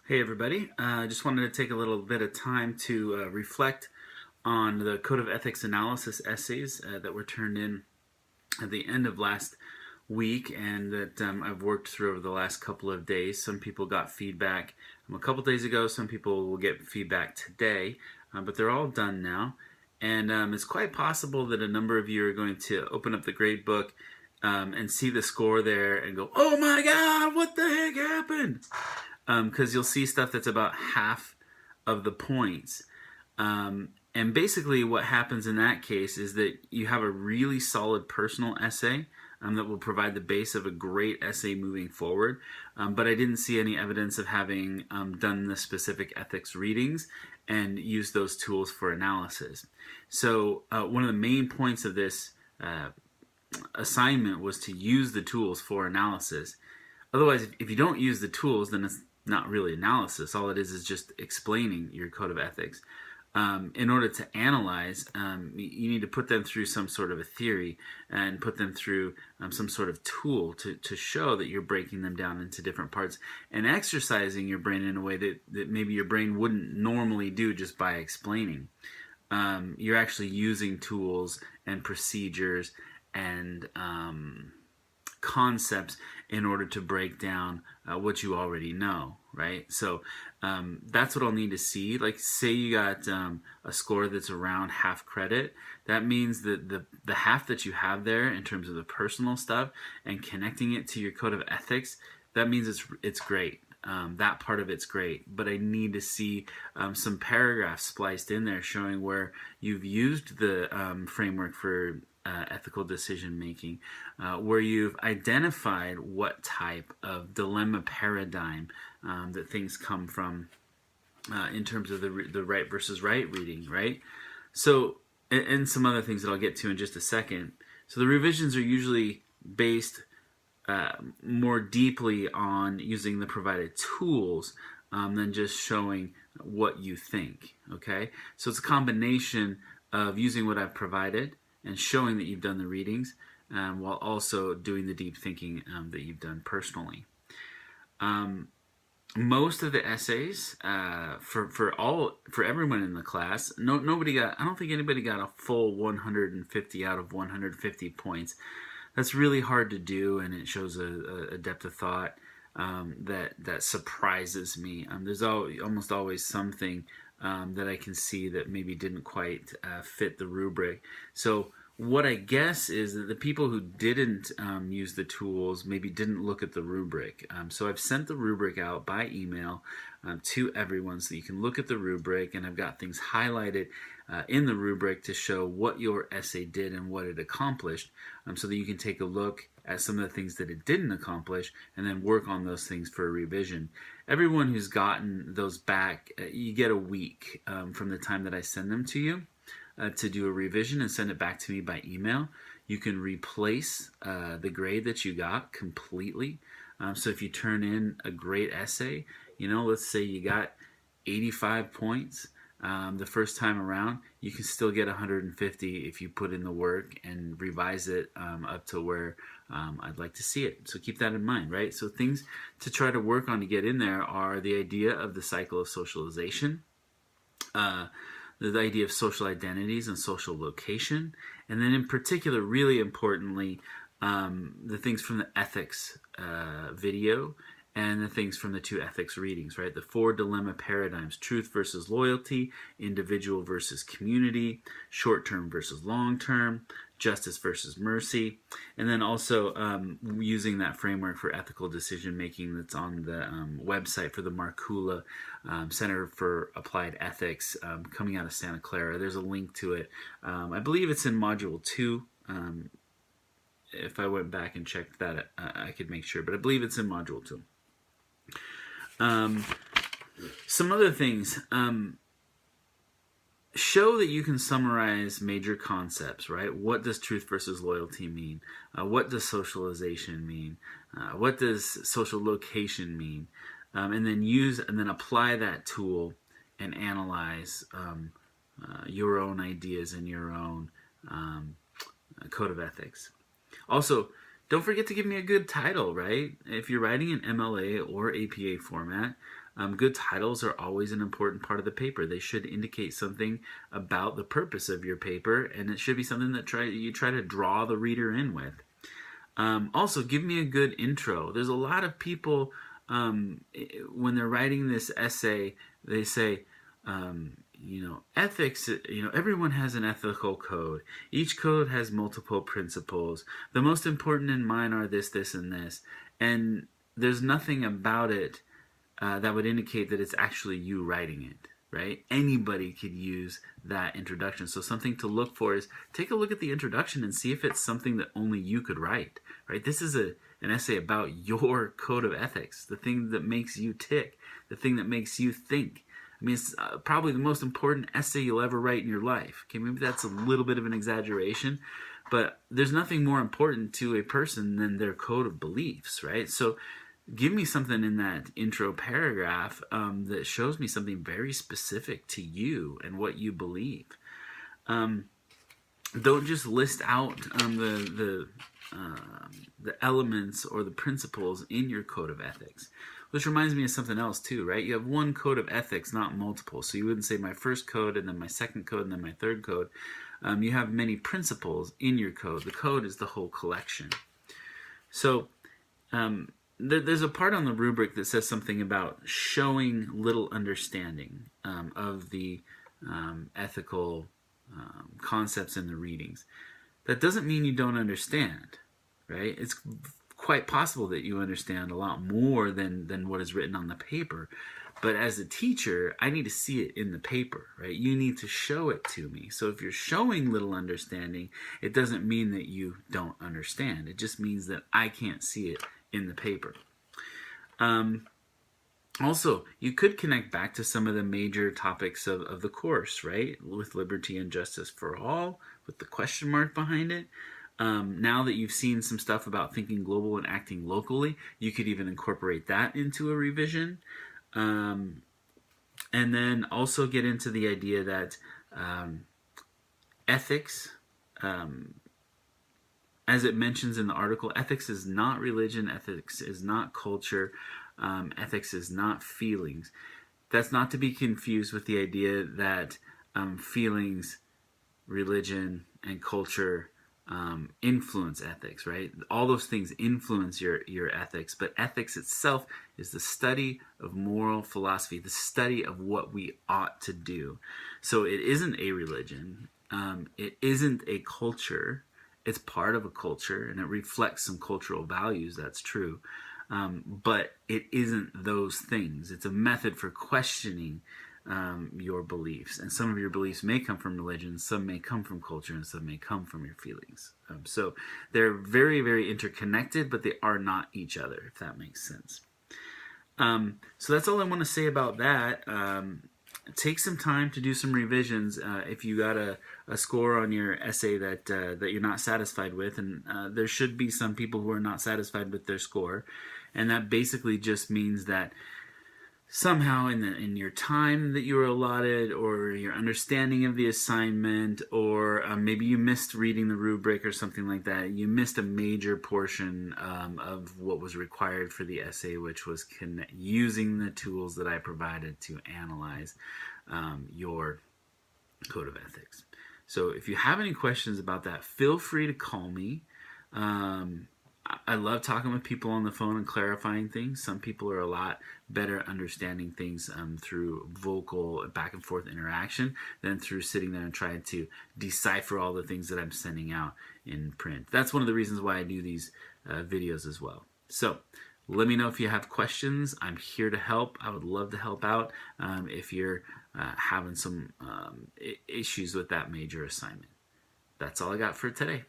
Hey everybody, I just wanted to take a little bit of time to reflect on the Code of Ethics analysis essays that were turned in at the end of last week and that I've worked through over the last couple of days. Some people got feedback a couple days ago, some people will get feedback today, but they're all done now. And it's quite possible that a number of you are going to open up the gradebook and see the score there and go, oh my god, what the heck happened? Because you'll see stuff that's about half of the points. And basically what happens in that case is that you have a really solid personal essay that will provide the base of a great essay moving forward. But I didn't see any evidence of having done the specific ethics readings and used those tools for analysis. So one of the main points of this assignment was to use the tools for analysis. Otherwise, if you don't use the tools, then it's not really analysis. All it is just explaining your code of ethics. In order to analyze, you need to put them through some sort of a theory and put them through some sort of tool to show that you're breaking them down into different parts and exercising your brain in a way that maybe your brain wouldn't normally do just by explaining. You're actually using tools and procedures and concepts in order to break down what you already know, right? So that's what I'll need to see. Like, say you got a score that's around half credit. That means that the half that you have there in terms of the personal stuff and connecting it to your code of ethics, that means it's great. That part of it's great, but I need to see some paragraphs spliced in there showing where you've used the framework for ethical decision making, where you've identified what type of dilemma paradigm that things come from in terms of the right versus right reading, right? So, and some other things that I'll get to in just a second. So the revisions are usually based more deeply on using the provided tools than just showing what you think, okay? So it's a combination of using what I've provided and showing that you've done the readings while also doing the deep thinking that you've done personally. Most of the essays for everyone in the class, nobody got. I don't think anybody got a full 150 out of 150 points. That's really hard to do, and it shows a depth of thought that surprises me. There's almost always something that I can see that maybe didn't quite fit the rubric. So what I guess is that the people who didn't use the tools maybe didn't look at the rubric. So I've sent the rubric out by email to everyone so you can look at the rubric, and I've got things highlighted in the rubric to show what your essay did and what it accomplished, so that you can take a look at some of the things that it didn't accomplish and then work on those things for a revision. Everyone who's gotten those back, you get a week from the time that I send them to you to do a revision and send it back to me by email. You can replace the grade that you got completely. So if you turn in a great essay, let's say you got 85 points the first time around, you can still get 150 if you put in the work and revise it up to where I'd like to see it. So keep that in mind, right? So things to try to work on to get in there are the idea of the cycle of socialization, the idea of social identities and social location, and then in particular, really importantly, the things from the ethics video and the things from the 2 ethics readings, right? The 4 dilemma paradigms: truth versus loyalty, individual versus community, short-term versus long-term, justice versus mercy, and then also using that framework for ethical decision making that's on the website for the Markula Center for Applied Ethics coming out of Santa Clara. There's a link to it. I believe it's in Module 2. If I went back and checked that, I could make sure, but I believe it's in Module 2. Some other things. Show that you can summarize major concepts, right? What does truth versus loyalty mean? What does socialization mean? What does social location mean? And then apply that tool and analyze your own ideas and your own code of ethics. Also, don't forget to give me a good title, right? If you're writing in MLA or APA format, Good titles are always an important part of the paper. They should indicate something about the purpose of your paper, and it should be something that you try to draw the reader in with. Also, give me a good intro. There's a lot of people, when they're writing this essay, they say, ethics, everyone has an ethical code. Each code has multiple principles. The most important in mine are this, this, and this. And there's nothing about it that would indicate that it's actually you writing it, right? Anybody could use that introduction. So something to look for is take a look at the introduction and see if it's something that only you could write, right? This is an essay about your code of ethics, the thing that makes you tick, the thing that makes you think. I mean, it's probably the most important essay you'll ever write in your life. Okay, maybe that's a little bit of an exaggeration, but there's nothing more important to a person than their code of beliefs, right? So give me something in that intro paragraph that shows me something very specific to you and what you believe. Don't just list out the elements or the principles in your code of ethics. Which reminds me of something else too, right? You have one code of ethics, not multiple. So you wouldn't say my first code and then my second code and then my third code. You have many principles in your code. The code is the whole collection. So there's a part on the rubric that says something about showing little understanding of the ethical concepts in the readings. That doesn't mean you don't understand, right? It's quite possible that you understand a lot more than what is written on the paper. But as a teacher, I need to see it in the paper, right? You need to show it to me. So if you're showing little understanding, it doesn't mean that you don't understand. It just means that I can't see it in the paper. Also, you could connect back to some of the major topics of the course, right? With liberty and justice for all, with the question mark behind it. Now that you've seen some stuff about thinking global and acting locally, you could even incorporate that into a revision. And then also get into the idea that ethics, as it mentions in the article, ethics is not religion, ethics is not culture, ethics is not feelings. That's not to be confused with the idea that feelings, religion, and culture influence ethics, right? All those things influence your ethics, but ethics itself is the study of moral philosophy, the study of what we ought to do. So it isn't a religion, it isn't a culture. It's part of a culture and it reflects some cultural values, that's true, but it isn't those things. It's a method for questioning your beliefs, and some of your beliefs may come from religion, some may come from culture, and some may come from your feelings. So they're very, very interconnected, but they are not each other, if that makes sense. So that's all I want to say about that. Take some time to do some revisions if you got a score on your essay that you're not satisfied with, and there should be some people who are not satisfied with their score, and that basically just means that somehow in your time that you were allotted, or your understanding of the assignment, or maybe you missed reading the rubric or something like that, you missed a major portion of what was required for the essay, which was using the tools that I provided to analyze your code of ethics. So if you have any questions about that, feel free to call me. I love talking with people on the phone and clarifying things. Some people are a lot better understanding things through vocal back and forth interaction than through sitting there and trying to decipher all the things that I'm sending out in print. That's one of the reasons why I do these videos as well. So let me know if you have questions. I'm here to help. I would love to help out if you're having some issues with that major assignment. That's all I got for today.